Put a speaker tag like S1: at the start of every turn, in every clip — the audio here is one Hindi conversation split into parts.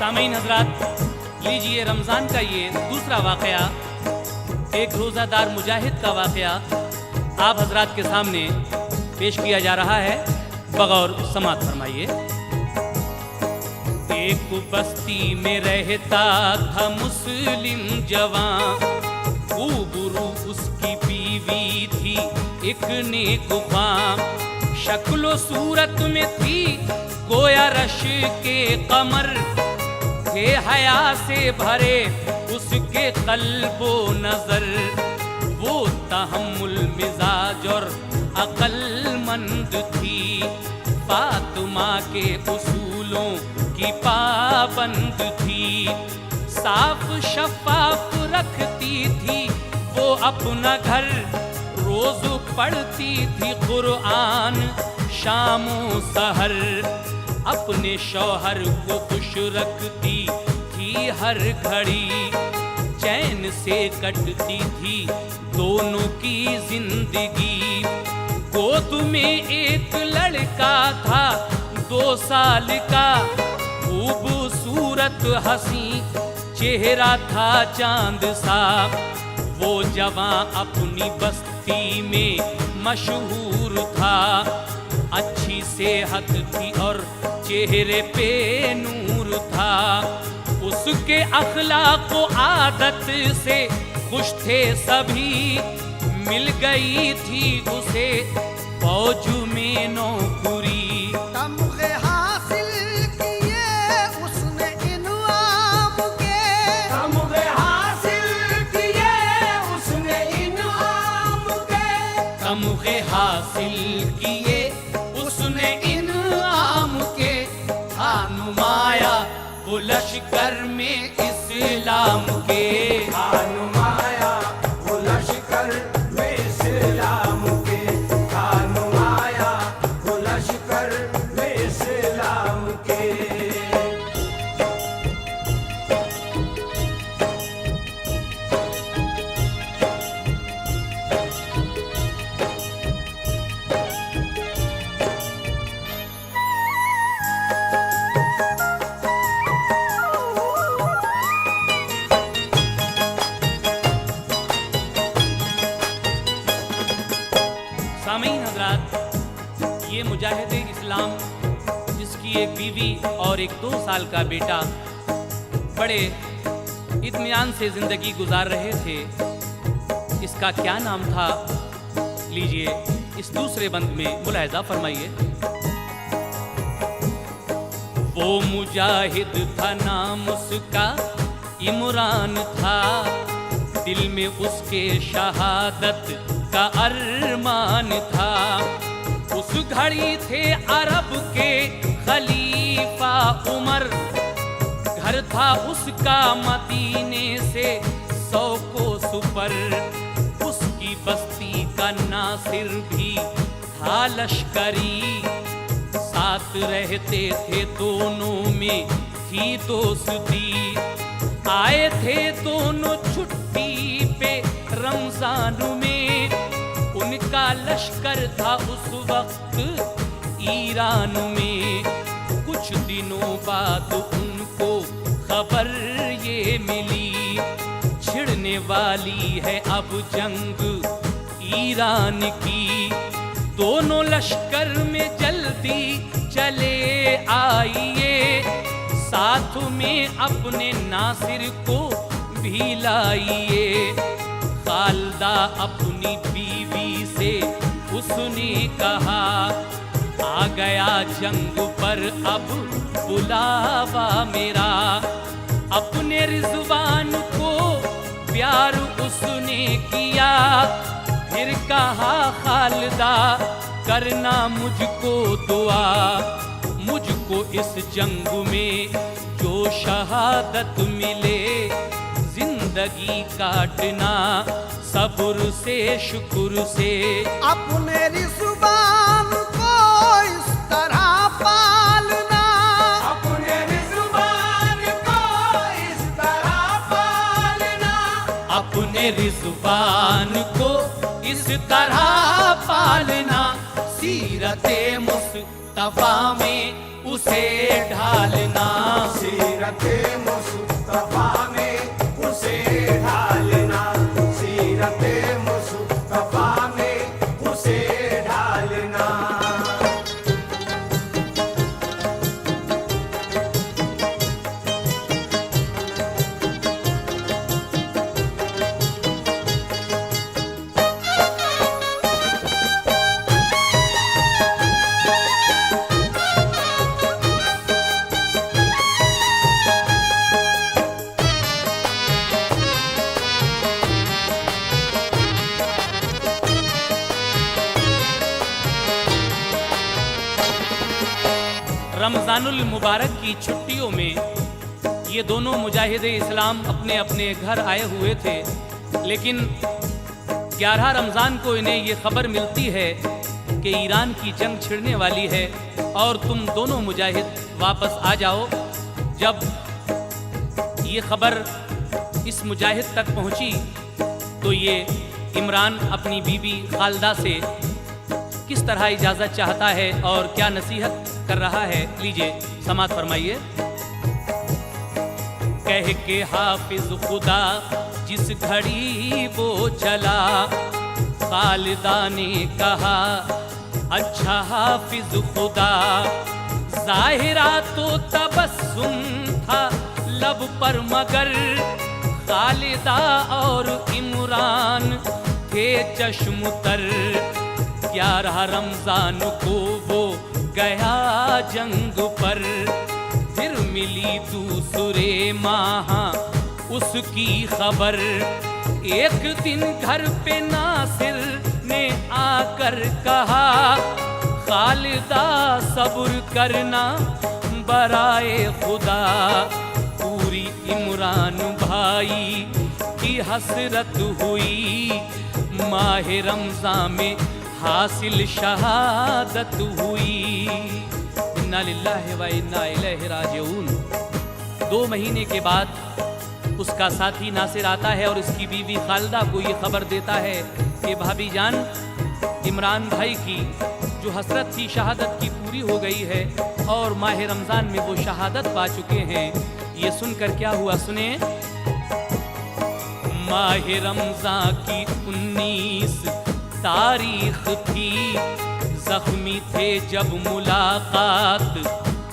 S1: सामीन हजरात, लीजिए रमज़ान का ये दूसरा वाक़या, एक रोज़ादार मुजाहिद का वाक़या आप हजरात के सामने पेश किया जा रहा है। बगौर समात फरमाइए। एक बस्ती में रहता था मुस्लिम जवान, खूबरू उसकी बीवी थी एक नेकुबां, शक्लो सूरत में थी गोया रश के कमर, थे हया से भरे उसके कल्बो नजर, वो तहम्मुल मिजाज और अक्लमंद थी, फातिमा के उसूलों की पाबंद थी, साफ शफाफ रखती थी वो अपना घर, रोज पढ़ती थी कुरान शामो सहर, अपने शौहर को खुश रखती थी हर घड़ी, चैन से कटती थी दोनों की जिंदगी। गोद में एक लड़का था 2 साल का, खूबसूरत हंसी चेहरा था चांद सा, वो जवान अपनी बस्ती में मशहूर था, अच्छी सेहत थी और चेहरे पे नूर था, उसके अखलाक व आदत से खुश थे सभी, मिल गई थी उसे फौज में नौकरी।
S2: तमगे हासिल किए उसने इनाम के, तमगे हासिल किए उसने इनाम के,
S1: तमगे हासिल किए उसने इनाम के, था नुमाया वो लश्कर में इस्लाम के,
S2: था नुमाया वो लश्कर में इस्लाम के, था नुमाया वो लश्कर में इस्लाम के।
S1: सामीन हजरात, ये मुजाहिद इस्लाम जिसकी एक बीवी और एक 2 साल का बेटा बड़े इत्मीनान से जिंदगी गुजार रहे थे, इसका क्या नाम था? लीजिए इस दूसरे बंद में मुलाहिजा फरमाइए। वो मुजाहिद था नाम उसका इमरान था, दिल में उसके शहादत का अरमान था, उस घड़ी थे अरब के खलीफा उमर, घर था उसका मदीने से 100 कोस पर, उसकी बस्ती का नासिर भी था लश्करी, साथ रहते थे दोनों में थी दोस्ती, आए थे दोनों छुट्टी पे रमजान में, उनका लश्कर था उस वक्त ईरान में, कुछ दिनों बाद उनको खबर ये मिली, छिड़ने वाली है अब जंग ईरान की, दोनों लश्कर में जल्दी चले आइए, साथ में अपने नासिर को भी लाइए। खालदा अपनी बीवी से उसने कहा, आ गया जंग पर अब बुलावा मेरा, अपने रिजवान को प्यार उसने किया, फिर कहा खालदा करना मुझको दुआ, मुझको इस जंग में जो शहादत मिले, जिंदगी काटना सब्र से शुक्र से,
S2: अपने रिज़वान को इस तरह पालना, अपने रिज़वान को इस तरह पालना,
S1: अपने रिज़वान को इस तरह पालना, सीरते मुस्तफा में उसे ढालना,
S2: सीरत सीरते मुस्तफा में उसे ढालना, सीरते मुस्तफा में उसे ढालना।
S1: रमज़ानुल मुबारक की छुट्टियों में ये दोनों मुजाहिदे इस्लाम अपने अपने घर आए हुए थे, लेकिन 11 रमज़ान को इन्हें ये खबर मिलती है कि ईरान की जंग छिड़ने वाली है और तुम दोनों मुजाहिद वापस आ जाओ। जब ये खबर इस मुजाहिद तक पहुंची तो ये इमरान अपनी बीवी खालदा से किस तरह इजाज़त चाहता है और क्या नसीहत कर रहा है, लीजिए समाअत फरमाइए। कह के हाफिज खुदा जिस घड़ी वो चला, खालिदा ने कहा अच्छा हाफिज खुदा। जाहिरा तो तबस्सुम था लब पर, मगर खालिदा और इमरान थे चश्मुतर। 11 रमज़ान को वो गया जंग पर, फिर मिली दूसरे माह उसकी खबर। एक दिन घर पे नासिर ने आकर कहा, खालिदा सब्र करना बराए खुदा। पूरी इमरान भाई की हसरत हुई, माह रमज़ान में हासिल शहादत हुई। इन्ना लिल्लाहि व इन्ना इलैहि राजिऊन। 2 महीने के बाद उसका साथी नासिर आता है और इसकी बीवी खालदा को ये खबर देता है कि भाभी जान, इमरान भाई की जो हसरत थी शहादत की पूरी हो गई है और माह रमज़ान में वो शहादत पा चुके हैं। ये सुनकर क्या हुआ, सुने। माह रमज़ान की 19 तारीख थी, जख्मी थे जब मुलाकात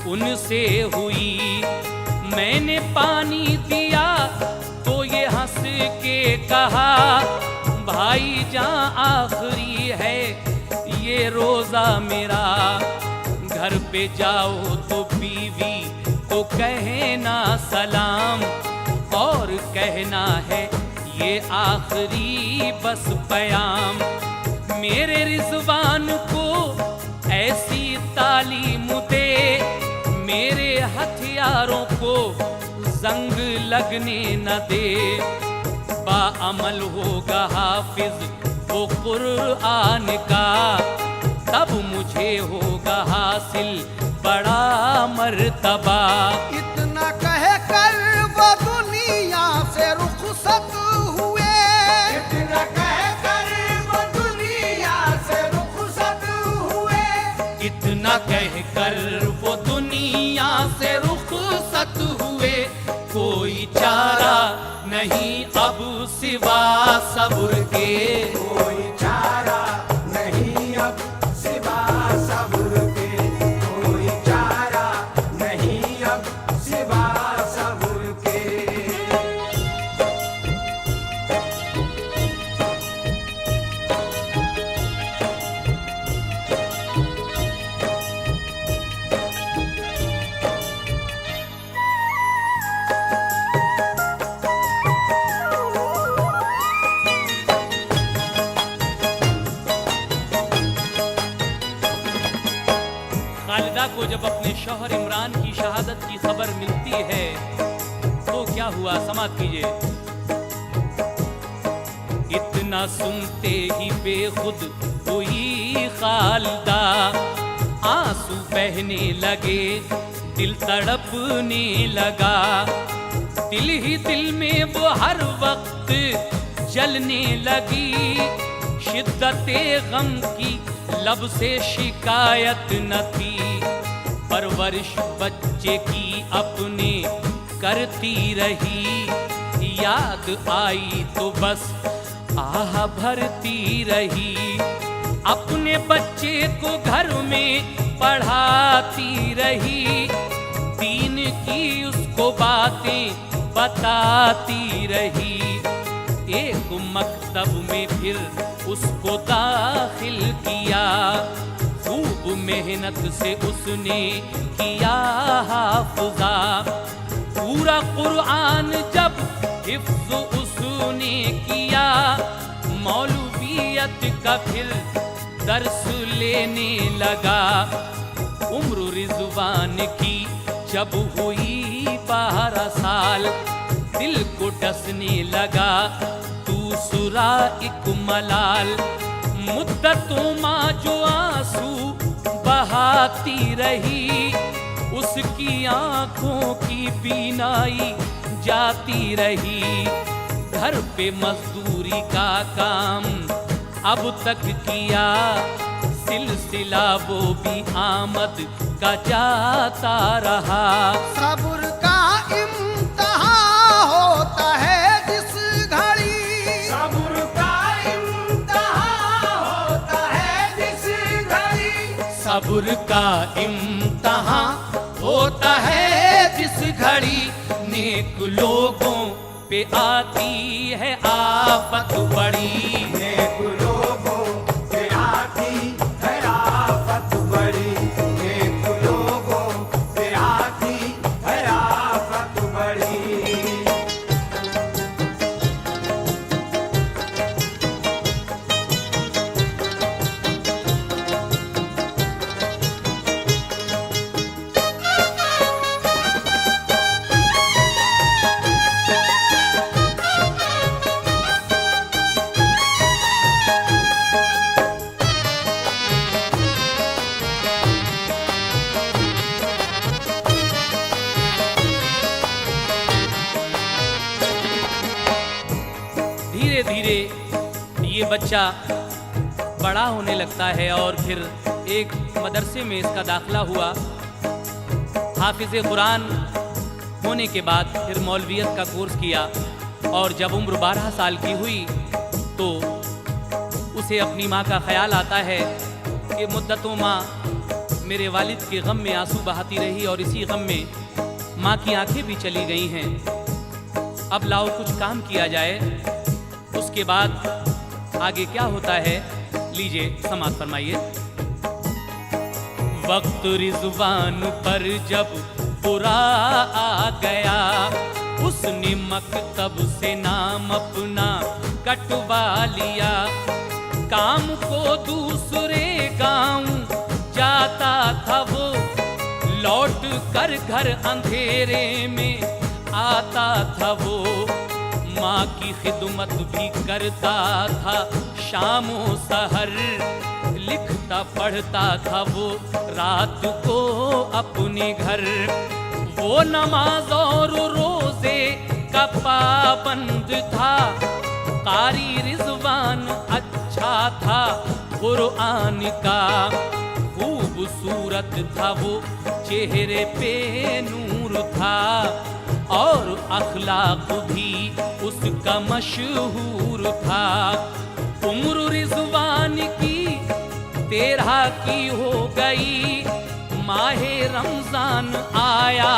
S1: उनसे हुई। मैंने पानी दिया तो ये हंस के कहा, भाई जान आखिरी है ये रोज़ा मेरा। घर पे जाओ तो बीवी को कहना सलाम, और कहना है ये आखिरी बस प्याम। मेरे रिजवान को ऐसी तालीम दे, मेरे हथियारों को जंग लगने न दे। बाअमल होगा हाफिज वो कुरान का, तब मुझे होगा हासिल बड़ा मर्तबा।
S2: इतना कह कर वो दुनिया से रुखसत हुए, इतना कह कर वो दुनिया से रुखसत हुए।
S1: इतना कह कर वो दुनिया से रुखसत हुए। कोई चारा नहीं अब सिवा सब्र के,
S2: कोई चारा नहीं अब सिवा सब्र के, कोई चारा नहीं अब सिवा सब्र के।
S1: खालिदा को जब अपने शौहर इमरान की शहादत की खबर मिलती है तो क्या हुआ, समाअत कीजिए। इतना सुनते ही बेखुद हुई खालिदा, आंसू बहने लगे दिल तड़पने लगा। दिल ही दिल में वो हर वक्त जलने लगी, शिद्दते गम की लब से शिकायत न थी। परवरिश बच्चे की अपने करती रही, याद आई तो बस आह भरती रही। अपने बच्चे को घर में पढ़ाती रही, दीन की उसको बातें बताती रही। एक मकतब में फिर उसको दाखिल किया, खूब मेहनत से उसने किया हाफ़िज़ा। पूरा कुरान जब हिफ्ज़ उसने किया, मौलवियत का फिर दर्स लेने लगा। उम्र रिज़वान की जब हुई 12 साल, दिल को डसने लगा दूसरा एक मलाल। मुद्दतों माँ जो आंसू बहाती रही, उसकी आंखों की बीनाई जाती रही। घर पे मजदूरी का काम अब तक किया, सिलसिला वो भी आमद का जाता रहा।
S3: सब्र का इम्तिहान होता है जिस घड़ी,
S2: सब्र का इम्तिहान होता है जिस घड़ी,
S1: सब्र का इम्तिहान होता है जिस घड़ी, नेक लोगों पे आती है आफत बड़ी।
S2: नेक लोगों पे आती है आफत बड़ी, नेक लोगों पे आती है आफत बड़ी।
S1: धीरे धीरे ये बच्चा बड़ा होने लगता है और फिर एक मदरसे में इसका दाखिला हुआ। हाफिज़ कुरान होने के बाद फिर मौलवियत का कोर्स किया और जब उम्र 12 साल की हुई तो उसे अपनी माँ का ख्याल आता है कि मुद्दतों माँ मेरे वालिद के गम में आंसू बहाती रही और इसी गम में माँ की आंखें भी चली गई हैं। अब लाओ कुछ काम किया जाए। उसके बाद आगे क्या होता है, लीजिए समाअत फरमाइए। वक्त रिज़वान पर जब बुरा आ गया, उसने मकतब से नाम अपना कटवा लिया। काम को दूसरे गांव जाता था वो, लौट कर घर अंधेरे में आता था वो। माँ की खिदमत भी करता था शामों सहर, लिखता पढ़ता था वो रात को अपने घर। वो नमाज और रोजे का पाबंद था, कारी रिज़वान अच्छा था कुरान का। खूबसूरत था वो चेहरे पे नूर था और अखलाक भी उसका मशहूर था। उम्र रिज़वान की 13 की हो गई, माहे रमजान आया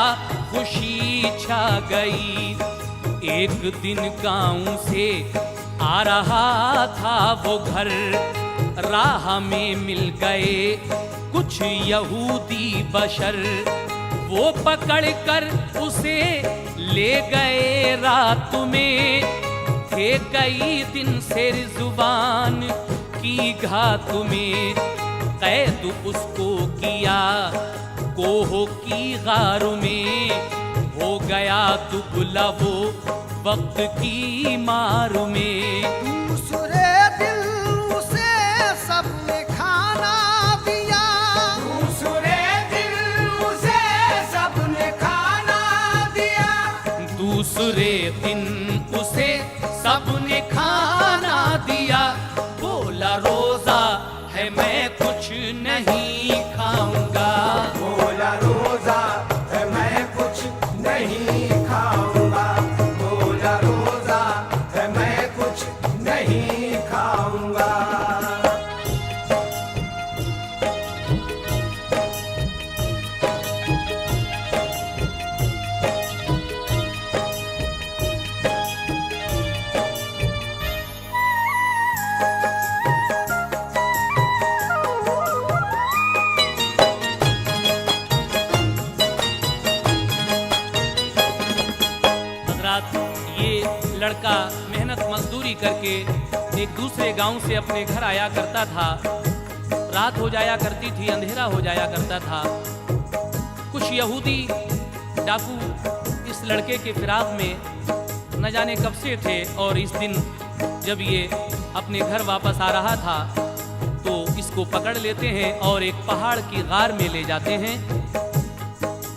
S1: खुशी छा गई। एक दिन गांव से आ रहा था वो घर, राह में मिल गए कुछ यहूदी बशर। वो पकड़ कर उसे ले गए रात में, थे कई दिन से रिज़वान की घात में। कैद उसको किया कोह की गार में, हो गया दुबला वो वक्त की मार में।
S3: दूसरे दिल उसे सबने खाना दिया,
S2: दूसरे दिन उसे सबने खाना दिया,
S1: दूसरे दिन उसे सबने खाना दिया। बोला रोजा है मैं कुछ नहीं खाऊंगा,
S2: बोला रोजा है मैं कुछ नहीं
S1: लड़का मेहनत मजदूरी करके एक दूसरे गांव से अपने घर आया करता था। रात हो जाया करती थी, अंधेरा हो जाया करता था। कुछ यहूदी डाकू इस लड़के के फिराक में न जाने कब से थे, और इस दिन जब ये अपने घर वापस आ रहा था तो इसको पकड़ लेते हैं और एक पहाड़ की गार में ले जाते हैं।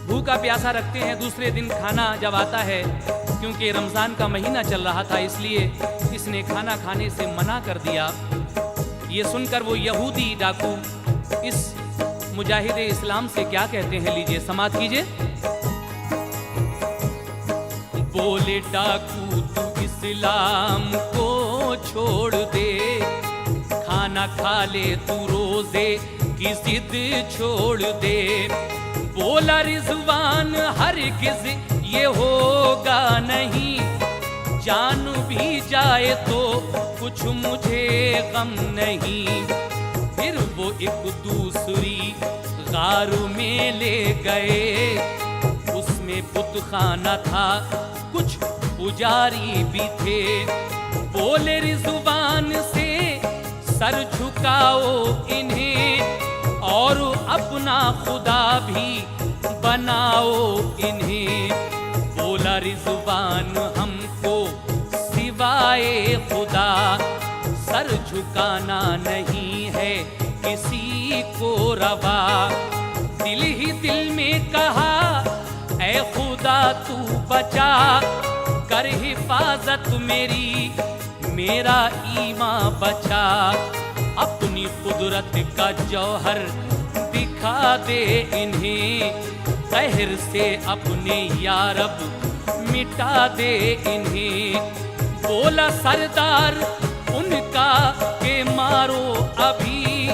S1: भूखा प्यासा रखते हैं। दूसरे दिन खाना जब आता है, क्योंकि रमज़ान का महीना चल रहा था इसलिए इसने खाना खाने से मना कर दिया। ये सुनकर वो यहूदी डाकू इस मुजाहिदे इस्लाम से क्या कहते हैं, लीजिए समाअत कीजिए। बोले डाकू तू इस्लाम को छोड़ दे, खाना खा ले तू रोजे की जिद छोड़ दे। बोला रिजवान हरगिज़ ये होगा नहीं, जान भी जाए तो कुछ मुझे गम नहीं। फिर वो एक दूसरी गार में ले गए, उसमें बुतखाना था, कुछ पुजारी भी थे। बोले रिजवान से सर झुकाओ इन्हें और अपना खुदा भी बनाओ इन्हें। बोला रिजवान हमको सिवाए खुदा सर झुकाना नहीं है किसी को रवा। दिल ही दिल में कहा ऐ खुदा तू बचा कर हिफाजत मेरी, मेरा ईमान बचा। अपनी कुदरत का जौहर दिखा दे इन्हें, कहर से अपने या रब मिटा दे इन्हें। बोला सरदार उनका के मारो अभी,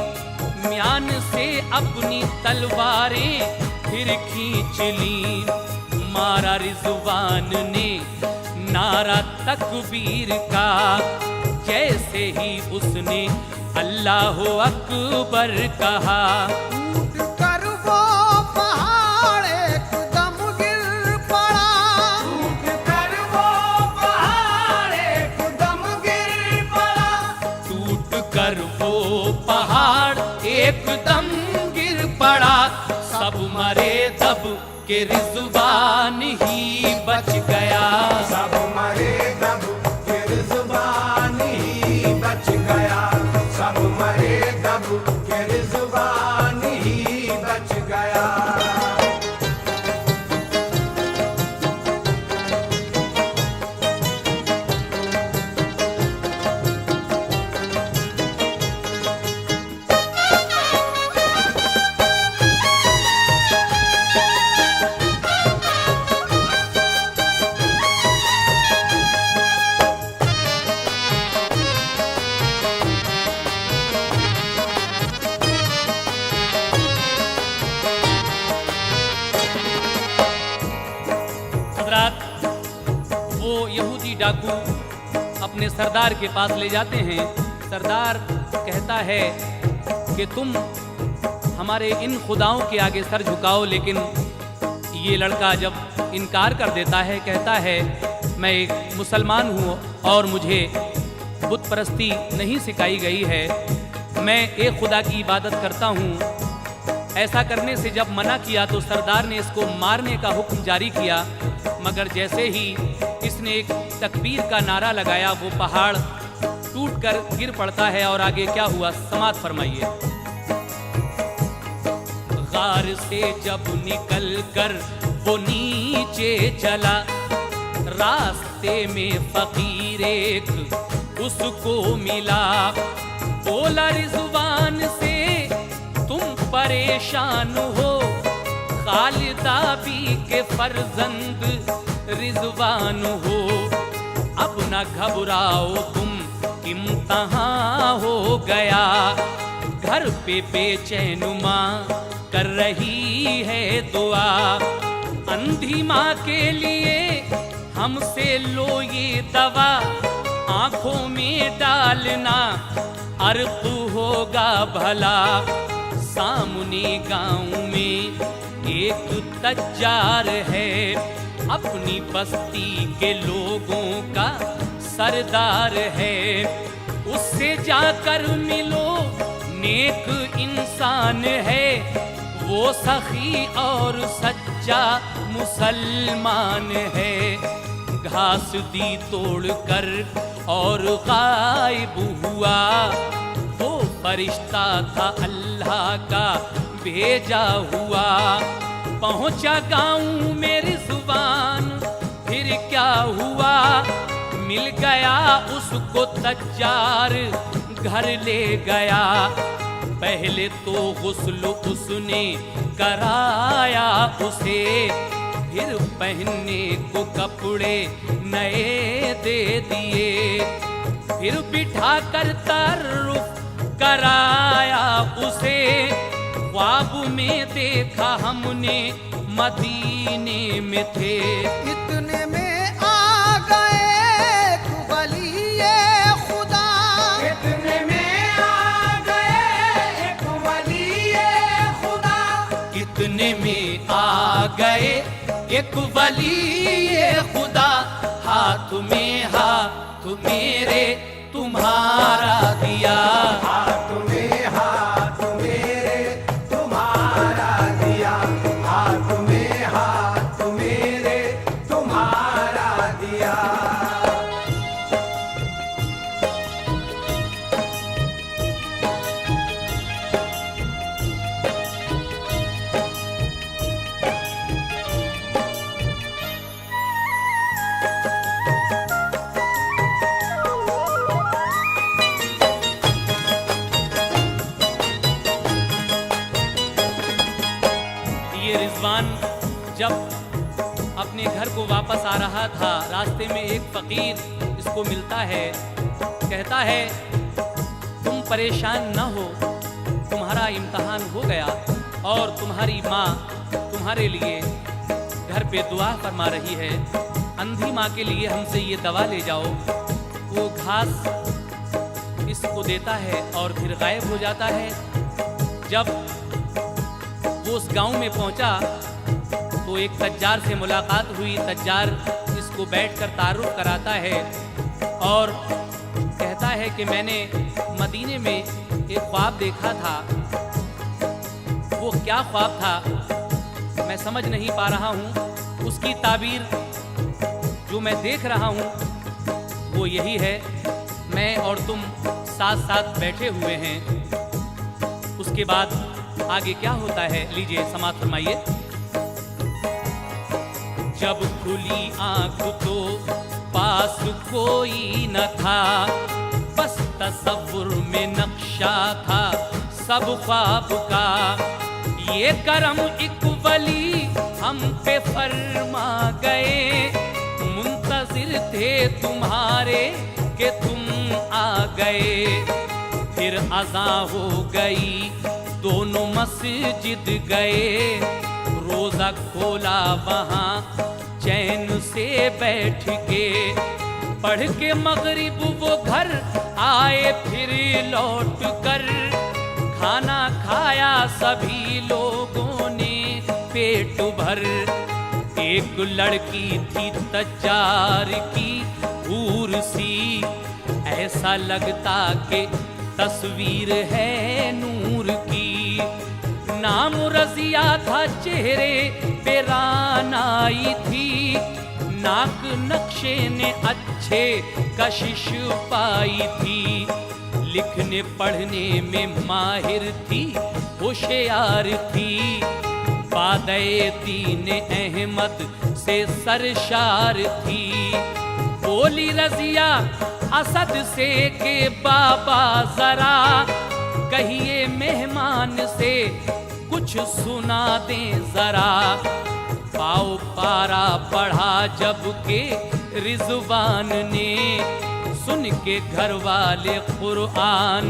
S1: म्यान से अपनी तलवारें फिर खींच ली। मारा रिजवान ने नारा तकबीर का, जैसे ही उसने अल्लाह अकबर कहा।
S3: टूट कर वो पहाड़ एकदम गिर पड़ा,
S2: टूट कर वो पहाड़ एकदम गिर पड़ा।
S1: टूट कर वो पहाड़ एकदम गिर पड़ा। सब मरे तब के रिजवान ही बच गया।
S2: सब मरे तब फिर जुबान ही बच गया। सब मरे तब फिर जुबान ही बच गया।
S1: वो यहूदी डाकू अपने सरदार के पास ले जाते हैं। सरदार कहता है कि तुम हमारे इन खुदाओं के आगे सर झुकाओ, लेकिन ये लड़का जब इनकार कर देता है, कहता है मैं एक मुसलमान हूँ और मुझे बुत परस्ती नहीं सिखाई गई है, मैं एक खुदा की इबादत करता हूँ। ऐसा करने से जब मना किया तो सरदार ने इसको मारने का हुक्म जारी किया, मगर जैसे ही इसने एक तकबीर का नारा लगाया वो पहाड़ टूटकर गिर पड़ता है। और आगे क्या हुआ समाअत फरमाइए। गार से जब निकल कर वो नीचे चला, रास्ते में फकीर एक उसको मिला। बोला रिजवान से तुम परेशान हो, खालिदा बी के फर्जंद रिजवान हो। अब न घबराओ तुम इम्तहान हो गया। घर पे बेचैन माँ कर रही है दुआ, अंधी माँ के लिए हमसे लो ये दवा। आंखों में डालना अर्थ होगा भला। सामने गांव में एक तज्जार है, अपनी बस्ती के लोगों का सरदार है। उससे जाकर मिलो, नेक इंसान है, वो सखी और सच्चा मुसलमान है। घास दी तोड़कर और गायब हुआ, वो फरिश्ता था अल्लाह का भेजा हुआ। पहुंचा गाँव में रिज़वान, फिर क्या हुआ, मिल गया उसको तज्जार, घर ले गया। पहले तो गुस्ल उसने कराया उसे, फिर पहनने को कपड़े नए दे दिए। फिर बिठा कर तारुफ कराया उसे, ख्वाब में देखा हमने मदीने में थे।
S3: इतने में आ गए वलीए खुदा,
S2: इतने में आ गए एक वलीए खुदा,
S1: इतने में आ गए एक वलीए खुदा। हाथ में हाथ मेरे तुम्हारा दिया,
S2: हाथ में हाथ मेरे तुम्हारा दिया, हाथ में हाथ मेरे तुम्हारा दिया।
S1: ये रिजवान जब अपने घर को वापस आ रहा था, रास्ते में एक फकीर इसको मिलता है। कहता है, तुम परेशान न हो, तुम्हारा इम्तहान हो गया और तुम्हारी माँ तुम्हारे लिए घर पे दुआ फरमा रही है। अंधी माँ के लिए हमसे ये दवा ले जाओ। वो घास इसको देता है और फिर गायब हो जाता है। जब वो उस गांव में पहुंचा तो एक तज्जार से मुलाकात हुई। तज्जार इसको बैठकर तारुफ कराता है और कहता है कि मैंने मदीने में एक ख्वाब देखा था। वो क्या ख्वाब था मैं समझ नहीं पा रहा हूँ। उसकी ताबीर जो मैं देख रहा हूँ वो यही है, मैं और तुम साथ साथ बैठे हुए हैं। उसके बाद आगे क्या होता है, लीजिए समाप्त फरमाइए। जब खुली आंख तो पास कोई न था, बस तसव्वुर में नक्शा था सब ख्वाब का। ये करम एक वली हम पे फरमा गए, मुंतजिर थे तुम्हारे कि तुम आ गए। फिर अज़ा हो गई, दोनों मस्जिद गए। रोजा खोला वहाँ चैन से बैठ के, पढ़ के मगरिब वो घर आए फिर लौट कर। खाना खाया सभी लोगों ने पेट भर। एक लड़की थी तज्जार की हूर सी, ऐसा लगता कि तस्वीर है नूर की। नाम रजिया था, चेहरे पे रानाई थी। नाक नक्शे ने अच्छे कशिश पाई थी। लिखने पढ़ने में माहिर थी, होशियार थी। बादए दीन अहमद से सरशार थी। बोली रजिया असद से के बाबा जरा, कहिए मेहमान से कुछ सुना दें जरा। पाओ पारा पढ़ा जब के रिजवान ने, सुन के घर वाले कुरआन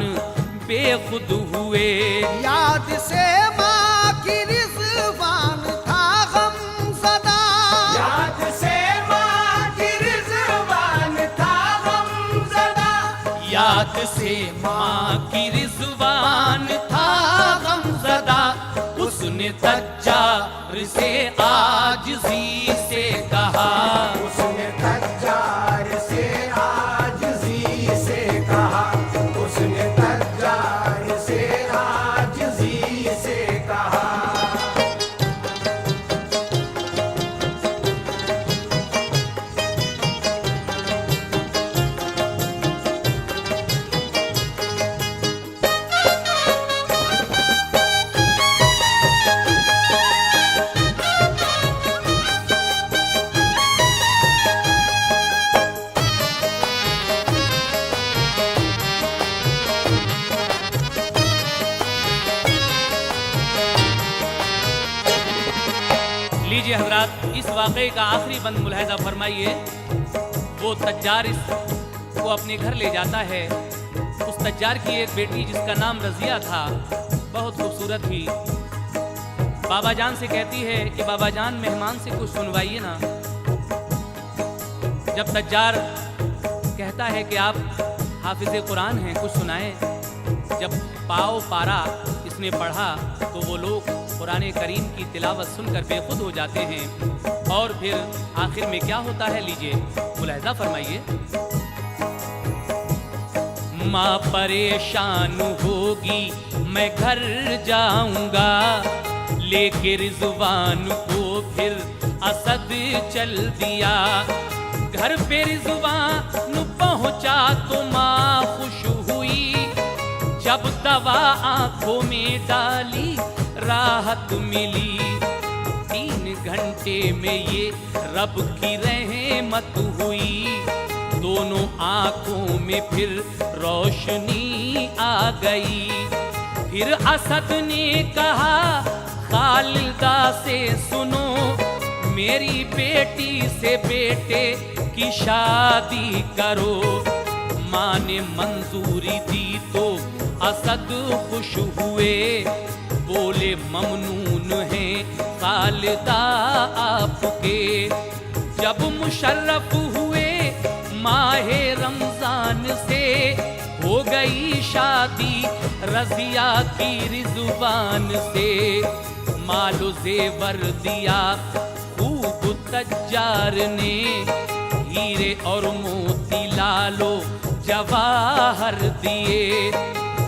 S1: बेखुद हुए।
S3: याद से माँ की रिज़वान था गमज़दा,
S2: याद से माँ की रिज़वान था गमज़दा,
S1: याद से माँ की रिजवान था गमज़दा। उसने तज्जार से आजिज़ी से कहा,
S2: उसने तज्जार से आज
S1: वाक़े का आखिरी बंद मुलाहिज़ा फरमाइए। वो तज्जार इसको अपने घर ले जाता है। उस तज्जार की एक बेटी जिसका नाम रज़िया था, बहुत खूबसूरत थी, बाबा जान से कहती है कि बाबा जान मेहमान से कुछ सुनवाइए ना। जब तज्जार कहता है कि आप हाफिज़ कुरान हैं, कुछ सुनाएं। जब पाओ पारा इसने पढ़ा तो वो लोग कुरान करीम की तिलावत सुनकर बेखुद हो जाते हैं। और फिर आखिर में क्या होता है, लीजिए मुलाहिज़ा फरमाइए। माँ परेशान होगी मैं घर जाऊंगा, लेके रिजवान को फिर असद चल दिया। घर पे रिजवान पहुंचा तो माँ खुश हुई, जब दवा आंखों में डाली राहत मिली। 3 घंटे में ये रब की रहमत हुई, दोनों आंखों में फिर रोशनी आ गई। फिर असद ने कहा खालिदा से सुनो, मेरी बेटी से बेटे की शादी करो। माँ ने मंजूरी दी तो असद खुश हुए, बोले ममनून हैं खालिदा आपके। जब मुशर्रफ हुए माहे रमजान से, हो गई शादी रज़िया की रिजवान से। मालो जेवर दिया खूब तज्जार ने, हीरे और मोती लालो जवाहर दिए।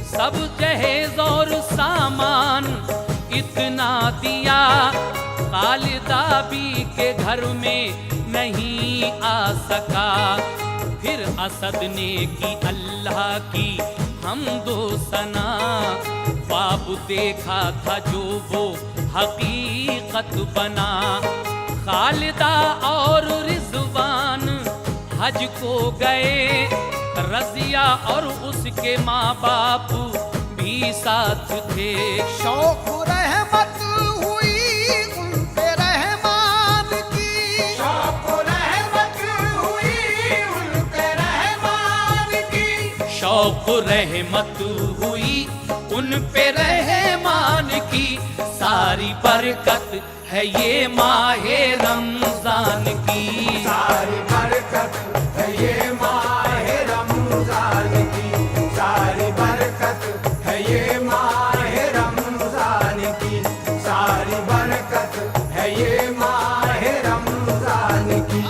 S1: सब जहेज और सामान इतना दिया, खालिदा बी के घर में नहीं आ सका। फिर असद ने की अल्लाह की हमदो सना, ख्वाब देखा था जो वो हकीकत बना। खालिदा और रिजवान हज को गए, रज़िया और उसके माँ बाप भी साथ थे।
S3: शौक रहमत हुई उन पे रहमान की,
S2: शौक रहमत हुई उन पे रहमान की।
S1: शौक रहमत हुई उन पे रहमान की, सारी बरकत है ये माहे रमजान की।
S2: सारी बरकत है ये माहे रमजान की, सारी बरकत है ये माहे रमजान की, सारी बरकत है ये माहे रमजान की।